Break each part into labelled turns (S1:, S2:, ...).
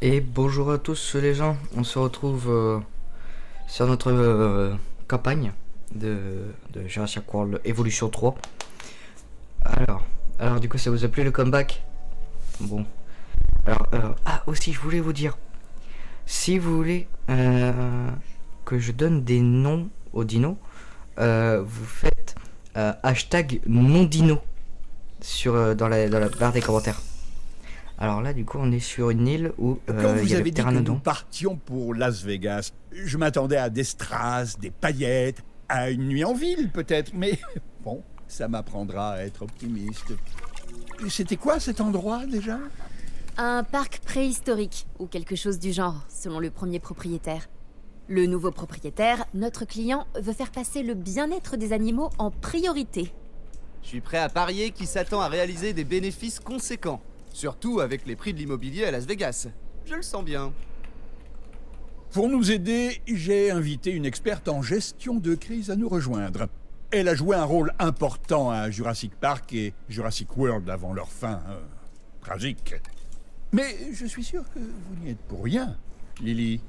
S1: Et bonjour à tous les gens, on se retrouve sur notre campagne de Jurassic World Evolution 3. Alors du coup ça vous a plu le comeback? Bon, aussi je voulais vous dire, si vous voulez que je donne des noms aux dinos, vous faites hashtag non dino dans la barre des commentaires. Alors là, du coup, on est sur une île où
S2: Quand
S1: il y
S2: vous
S1: a le
S2: avez dit que nous
S1: pteranodon.
S2: partions pour Las Vegas, je m'attendais à des strass, des paillettes, à une nuit en ville peut-être, mais bon, ça m'apprendra à être optimiste. C'était quoi cet endroit déjà?
S3: Un parc préhistorique, ou quelque chose du genre, selon le premier propriétaire. Le nouveau propriétaire, notre client, veut faire passer le bien-être des animaux en priorité.
S4: Je suis prêt à parier qu'il s'attend à réaliser des bénéfices conséquents. Surtout avec les prix de l'immobilier à Las Vegas. Je le sens bien.
S2: Pour nous aider, j'ai invité une experte en gestion de crise à nous rejoindre. Elle a joué un rôle important à Jurassic Park et Jurassic World avant leur fin tragique. Mais je suis sûr que vous n'y êtes pour rien, Lily.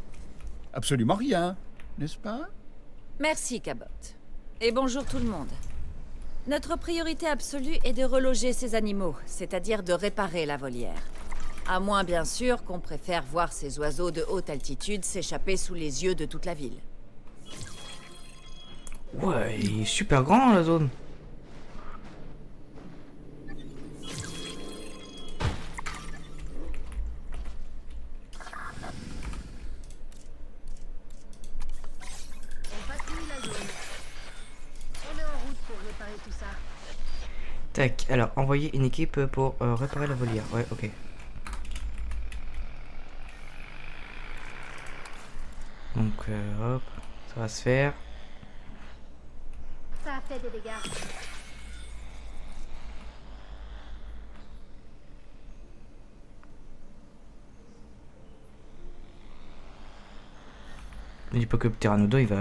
S2: Absolument rien, n'est-ce pas?
S5: Merci, Cabot. Et bonjour tout le monde. Notre priorité absolue est de reloger ces animaux, c'est-à-dire de réparer la volière. À moins, bien sûr, qu'on préfère voir ces oiseaux de haute altitude s'échapper sous les yeux de toute la ville.
S1: Ouais, il est super grand la zone. Tac, alors envoyer une équipe pour réparer la volière. Ouais, ok. Donc hop, ça va se faire.
S6: Ça a fait des dégâts.
S1: Ne dis pas que le pteranodon il va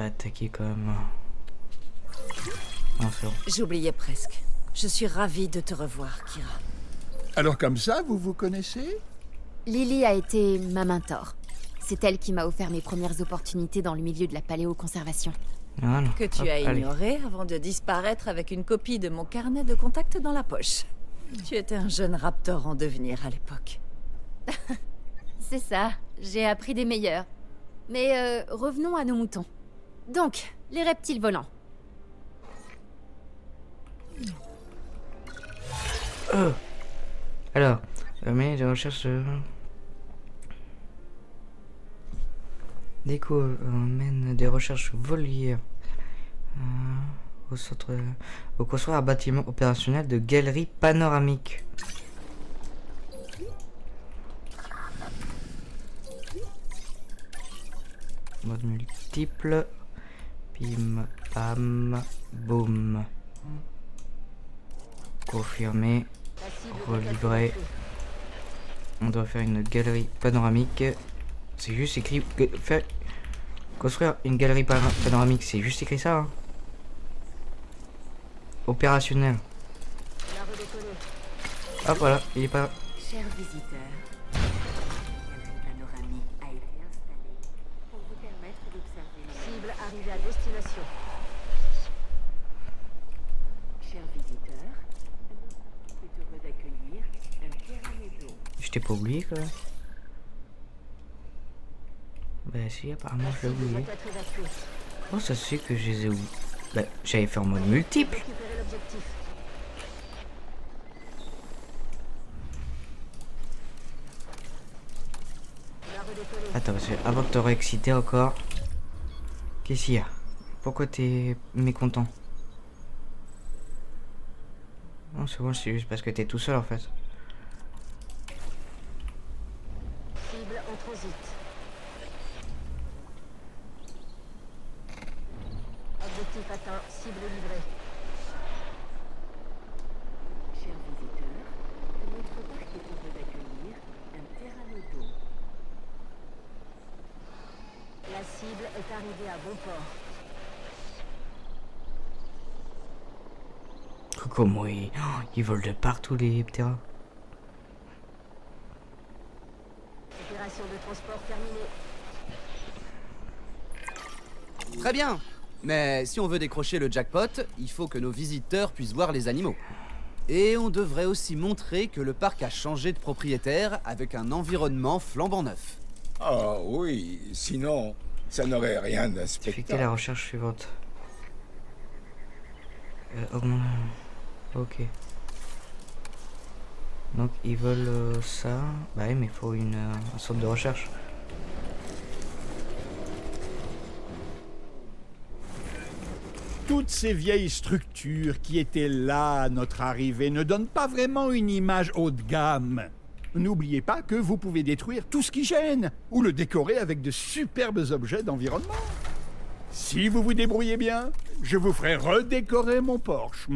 S1: attaquer quand même. Non, c'est bon.
S5: J'oubliais presque. Je suis ravie de te revoir, Kira.
S2: Alors comme ça, vous vous connaissez?
S3: Lily a été ma mentor. C'est elle qui m'a offert mes premières opportunités dans le milieu de la paléoconservation.
S1: Voilà.
S5: Que tu
S1: Hop,
S5: as
S1: allez.
S5: ignoré avant de disparaître avec une copie de mon carnet de contacts dans la poche. Tu étais un jeune raptor en devenir à l'époque.
S3: C'est ça, j'ai appris des meilleurs. Mais revenons à nos moutons. Donc, les reptiles volants.
S1: Alors, mais de recherche. Déco mène des recherches volières au centre. Au construire un bâtiment opérationnel de galerie panoramique. Mode multiple. Bim, bam, boum. Confirmé. Relivrer. On doit faire une galerie panoramique. C'est juste écrit. Faire. Construire une galerie panoramique, c'est juste écrit ça. Hein. Opérationnel. Hop, voilà, il est pas.
S7: Chers visiteurs, une panoramique a été installée pour vous permettre d'observer les
S6: Cible arrivée à destination.
S7: chers visiteurs. Nous sommes heureux d'accueillir un pteranodon.
S1: Je t'ai pas oublié quoi. Bah si, apparemment je l'ai oublié.
S6: Doit être évacuée.
S1: Oh, ça se fait que je les ai oubliés. Bah, j'avais fait en mode multiple.
S6: Récupérer l'objectif. On a redécollé.
S1: Attends, parce que avant de te réexciter encore. Qu'est-ce qu'il y a? Pourquoi t'es mécontent? Non, c'est bon, c'est juste parce que t'es tout seul en fait.
S6: Cible en transit. Objectif atteint. Cible livrée.
S7: Chers visiteurs, notre parc est heureux d'accueillir un pteranodon.
S6: La cible est arrivée à bon port.
S1: Comment ils volent de partout les pteras.
S6: Opération de transport terminée.
S4: Très bien. Mais si on veut décrocher le jackpot, il faut que nos visiteurs puissent voir les animaux. Et on devrait aussi montrer que le parc a changé de propriétaire avec un environnement flambant neuf.
S8: Ah oui, sinon, ça n'aurait rien
S1: Effectuer
S8: d'inspectable.
S1: la recherche suivante. Augmente. Ok. Donc ils veulent ça. Bah oui, mais il faut un centre de recherche.
S2: Toutes ces vieilles structures qui étaient là à notre arrivée ne donnent pas vraiment une image haut de gamme. N'oubliez pas que vous pouvez détruire tout ce qui gêne, ou le décorer avec de superbes objets d'environnement. Si vous vous débrouillez bien, je vous ferai redécorer mon Porsche.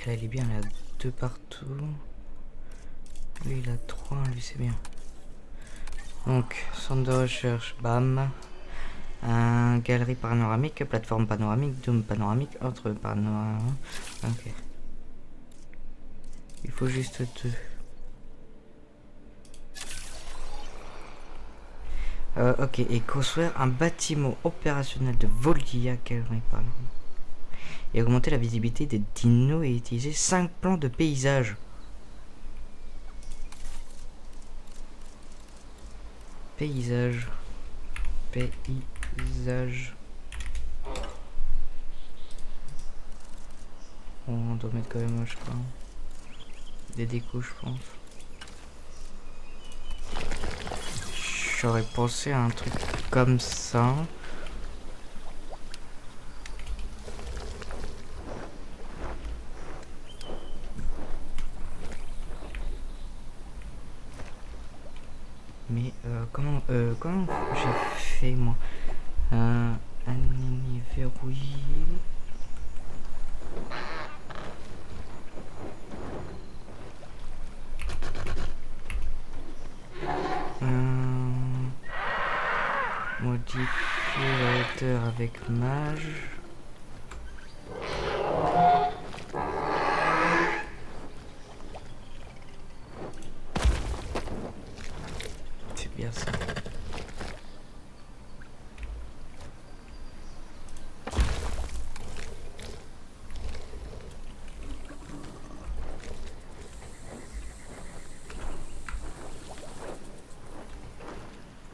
S1: Et là il est bien, il a 2 partout. Lui il a 3, lui c'est bien. Donc, centre de recherche, bam. Un galerie panoramique, plateforme panoramique, dôme panoramique, autre panoramique. Ok. Il faut juste 2. Ok, et construire un bâtiment opérationnel de Volia galerie panoramique. Et augmenter la visibilité des dinos et utiliser 5 plans de paysage. Paysage. Paysage. On doit mettre quand même, je sais pas, des décos, je pense. J'aurais pensé à un truc comme ça. Mais comment j'ai fait moi un ennemi verrouillé. Modifier la hauteur avec mage. C'est bien ça.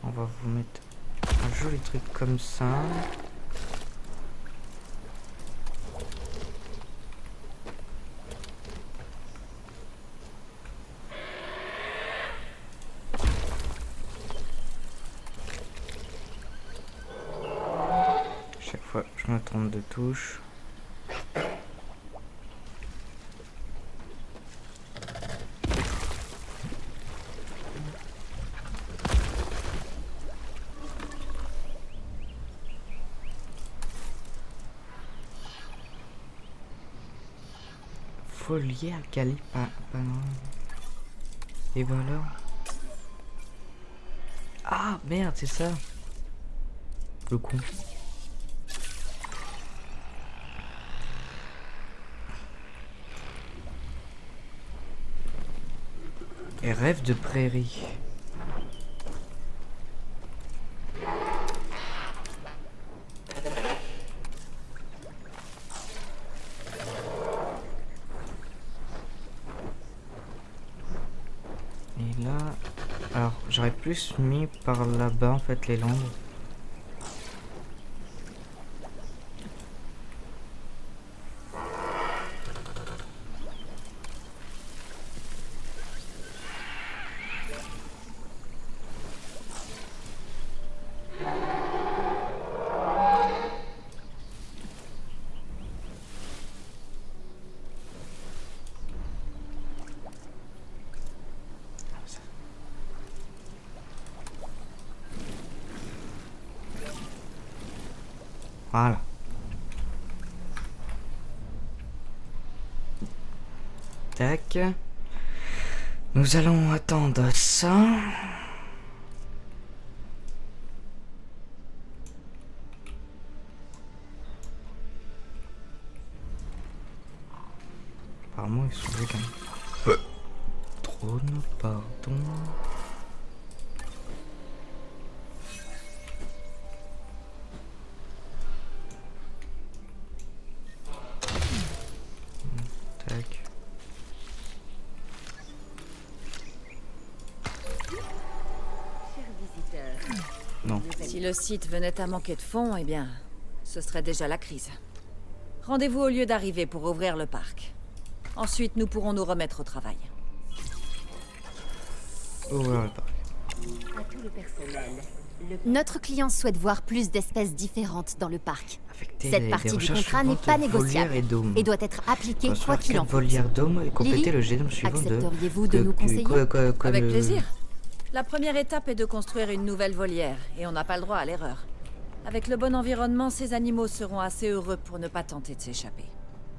S1: On va vous mettre un joli truc comme ça. Chaque fois, je me trompe de touche. Folier alcali et voilà. Ah merde, c'est ça. Le con. Et rêve de prairie. Et là, alors j'aurais plus mis par là-bas en fait les landes. Voilà. Tac. Nous allons attendre ça. apparemment ils sont véganes. Trône, pardon. Tac. Non.
S5: Si le site venait à manquer de fonds, eh bien, ce serait déjà la crise. Rendez-vous au lieu d'arrivée pour ouvrir le parc. Ensuite, nous pourrons nous remettre au travail.
S1: Ouvrir le parc.
S6: À tout le personnel,
S3: Notre client souhaite voir plus d'espèces différentes dans le parc.
S1: Affecter
S3: Cette
S1: les
S3: partie du
S1: recherches
S3: contrat n'est
S1: suivantes,
S3: pas
S1: volières
S3: négociable
S1: et dômes.
S3: et doit être appliquée quoi
S1: Construire
S3: qu'il en
S1: 4
S3: coûte.
S1: volières dômes et compléter
S3: Lily,
S1: le génome suivant de...
S3: accepteriez-vous de nous conseiller?
S5: Avec plaisir. La première étape est de construire une nouvelle volière, et on n'a pas le droit à l'erreur. Avec le bon environnement, ces animaux seront assez heureux pour ne pas tenter de s'échapper.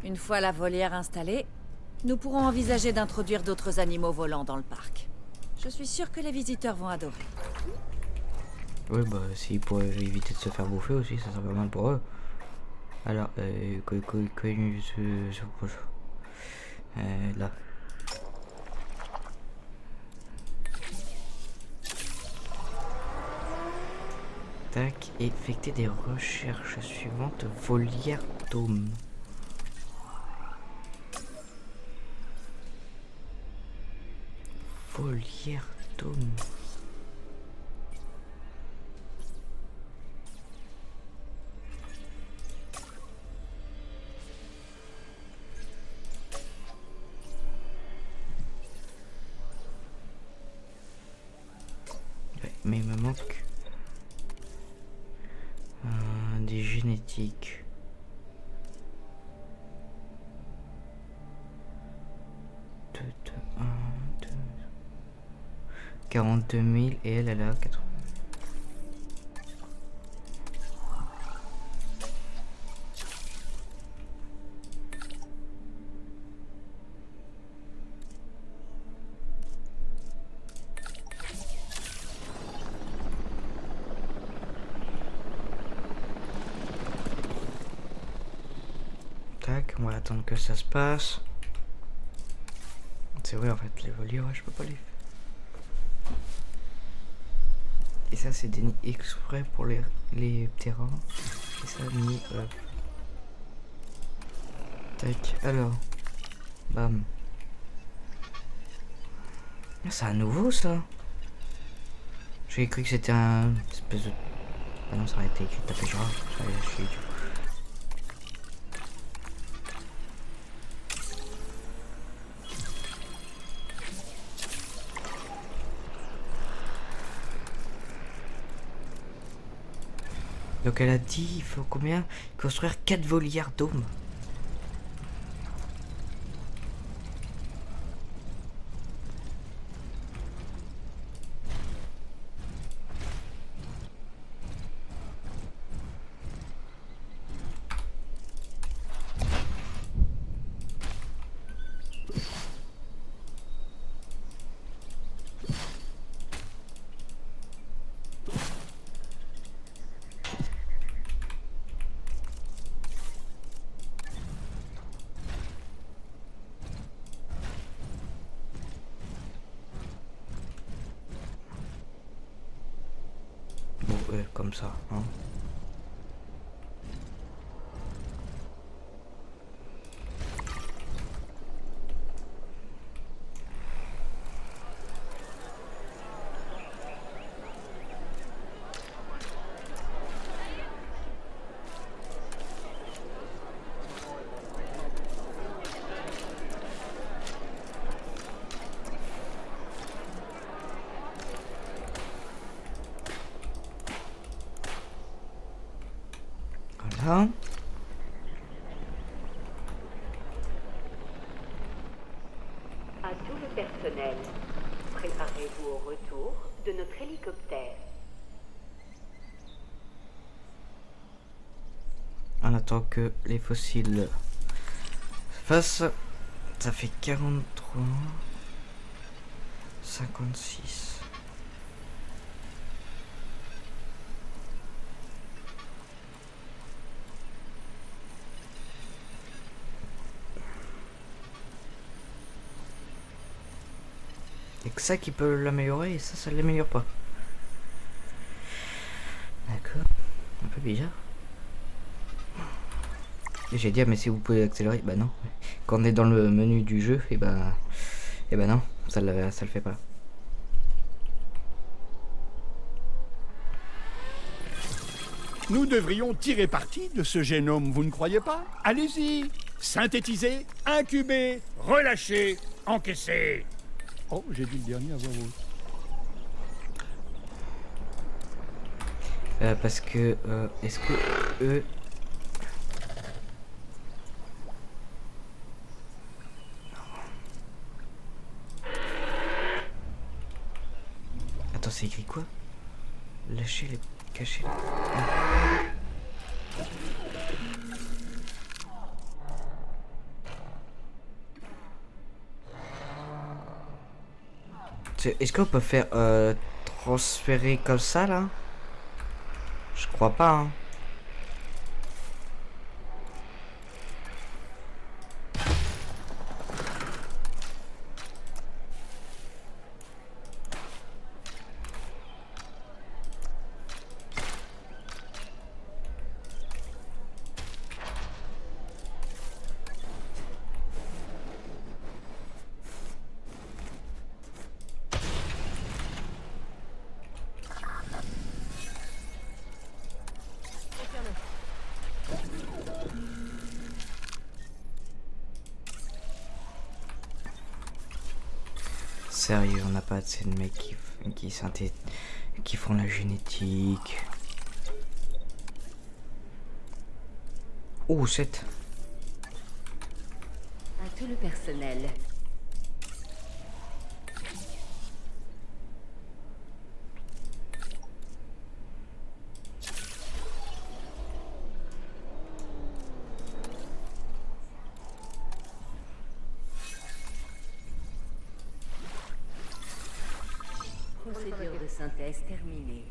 S5: Une fois la volière installée, nous pourrons envisager d'introduire d'autres animaux volants dans le parc. Je suis sûre que les visiteurs vont adorer.
S1: Oui, bah, s'ils pourraient éviter de se faire bouffer aussi, ça serait pas mal pour eux. Alors, là. Tac, effecter des recherches suivantes, volière dôme. Volière dôme. Ouais, mais il me manque des génétiques. Deux, 42 000 et elle a 80. Tac, on va attendre que ça se passe. C'est vrai en fait, les volières, ouais, je peux pas les faire. Et ça c'est des nids exprès pour les terrains. Et ça nid tac, alors. Bam. Ah, c'est un nouveau ça. J'ai cru que c'était un espèce de... Ah non, ça aurait été écrit tapé genre. Je suis idiot. Donc elle a dit, il faut combien? Construire 4 volières dômes. Bon, comme ça, hein. Voilà.
S7: à tout le personnel, préparez-vous au retour de notre hélicoptère.
S1: On attend que les fossiles fassent. Ça fait 43, 56. Et que ça qui peut l'améliorer et ça l'améliore pas. D'accord. Un peu bizarre. Et j'ai dit, ah, mais si vous pouvez accélérer, bah non. Quand on est dans le menu du jeu, et bah non, ça le fait pas.
S2: Nous devrions tirer parti de ce génome, vous ne croyez pas? Allez-y. Synthétiser, incuber, relâcher, encaisser. Oh, j'ai dit le dernier à voix haute.
S1: Parce que, est-ce que eux... Attends, c'est écrit quoi? Lâcher les... cacher les... Est-ce qu'on peut faire transférer comme ça là? Je crois pas hein. Sérieux, on n'a pas assez de mecs qui font la génétique. Oh, 7.
S7: À tout le personnel. Procédure de synthèse terminée.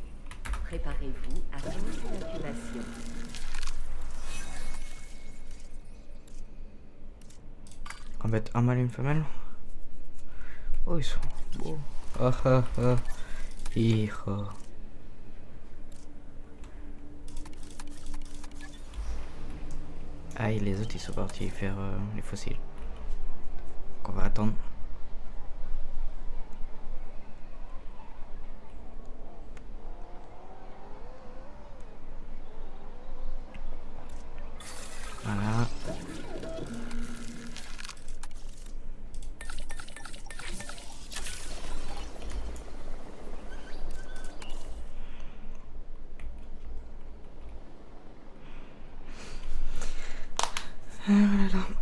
S7: Préparez-vous à commencer l'incubation.
S1: On va mettre un mâle et une femelle. Oh, ils sont beaux. Ah ah ah. Hijo. Ah, et les autres ils sont partis faire les fossiles. Donc on va attendre. Voilà.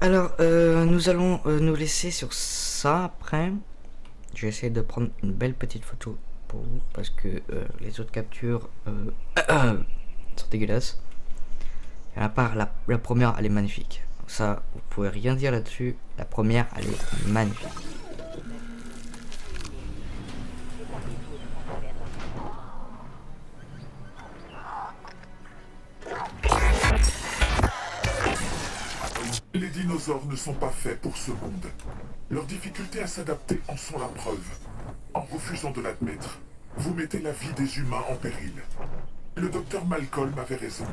S1: Alors, nous allons nous laisser sur ça après. Je vais essayer de prendre une belle petite photo pour vous parce que les autres captures sont dégueulasses. Et à part la première, elle est magnifique. Ça, vous pouvez rien dire là-dessus. La première, elle est magnifique.
S9: Les dinosaures ne sont pas faits pour ce monde. Leurs difficultés à s'adapter en sont la preuve. En refusant de l'admettre, vous mettez la vie des humains en péril. Le docteur Malcolm avait raison.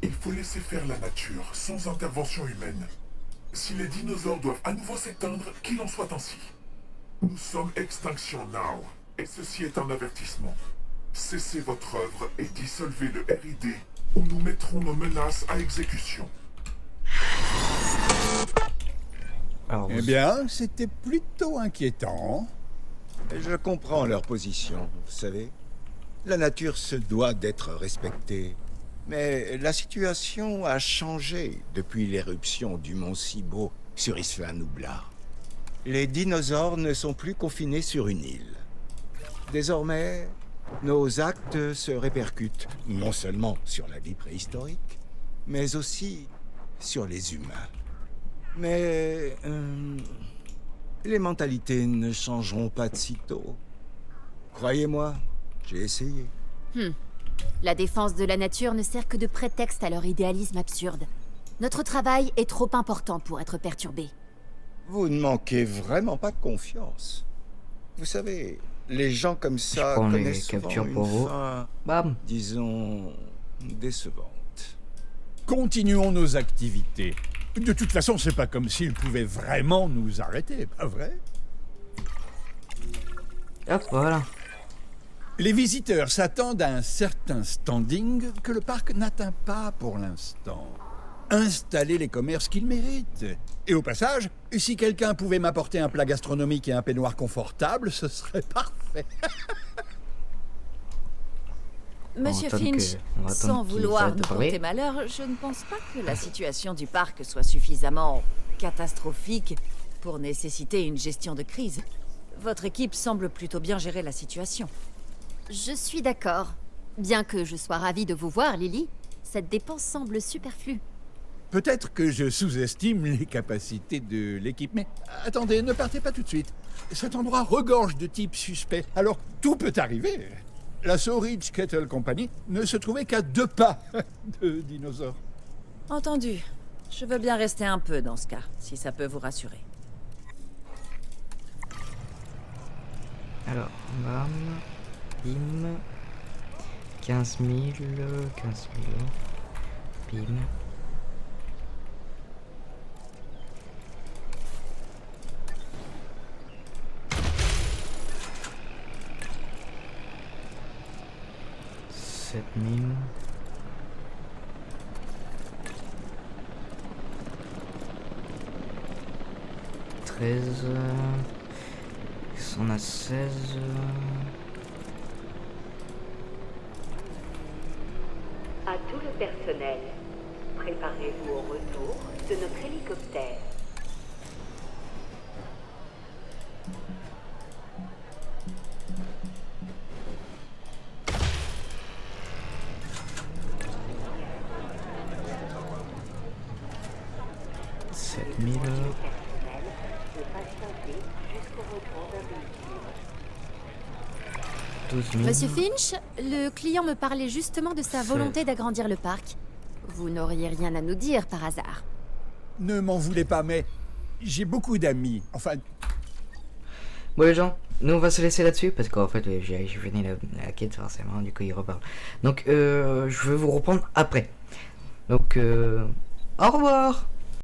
S9: Il faut laisser faire la nature, sans intervention humaine. Si les dinosaures doivent à nouveau s'éteindre, qu'il en soit ainsi. Nous sommes Extinction Now, et ceci est un avertissement. Cessez votre œuvre et dissolvez le RID, ou nous mettrons nos menaces à exécution.
S1: Alors,
S2: Eh bien, c'était plutôt inquiétant.
S8: Je comprends leur position, vous savez. La nature se doit d'être respectée. Mais la situation a changé depuis l'éruption du mont Sibo sur Isla Nublar. Les dinosaures ne sont plus confinés sur une île. Désormais, nos actes se répercutent non seulement sur la vie préhistorique, mais aussi sur les humains. Mais les mentalités ne changeront pas de sitôt. Croyez-moi, j'ai essayé.
S3: La défense de la nature ne sert que de prétexte à leur idéalisme absurde. Notre travail est trop important pour être perturbé.
S8: Vous ne manquez vraiment pas de confiance. Vous savez, les gens comme ça
S1: prends les
S8: connaissent souvent
S1: captures
S8: une
S1: pour vous.
S8: fin,
S1: Bam.
S8: disons, décevante.
S2: Continuons nos activités. De toute façon, c'est pas comme s'ils pouvaient vraiment nous arrêter, pas vrai?
S1: Hop, voilà.
S2: Les visiteurs s'attendent à un certain standing que le parc n'atteint pas pour l'instant. Installer les commerces qu'ils méritent. Et au passage, si quelqu'un pouvait m'apporter un plat gastronomique et un peignoir confortable, ce serait parfait.
S5: Monsieur
S1: attendre
S5: Finch,
S1: on va attendre
S5: sans
S1: qu'il
S5: vouloir
S1: s'arrête de
S5: nous
S1: parler.
S5: porter malheur, je ne pense pas que la situation du parc soit suffisamment catastrophique pour nécessiter une gestion de crise. Votre équipe semble plutôt bien gérer la situation.
S3: Je suis d'accord. Bien que je sois ravie de vous voir, Lily, cette dépense semble superflue.
S2: Peut-être que je sous-estime les capacités de l'équipe, mais attendez, ne partez pas tout de suite. Cet endroit regorge de types suspects, alors tout peut arriver. La Ridge Kettle Company ne se trouvait qu'à 2 pas de dinosaures.
S5: Entendu. Je veux bien rester un peu dans ce cas, si ça peut vous rassurer.
S1: Alors, bam. Bim. 15 000. 15 000. Bim. Sept mille. 13. On a 16.
S7: À tout le personnel, préparez-vous au retour de notre hélicoptère.
S3: Monsieur Finch, le client me parlait justement de sa volonté d'agrandir le parc. Vous n'auriez rien à nous dire par hasard?
S2: Ne m'en voulez pas, mais j'ai beaucoup d'amis. Enfin,
S1: Bon les gens, nous on va se laisser là-dessus parce qu'en fait j'ai fini la quête forcément, du coup il reparle. Donc je vais vous reprendre après. Donc au revoir.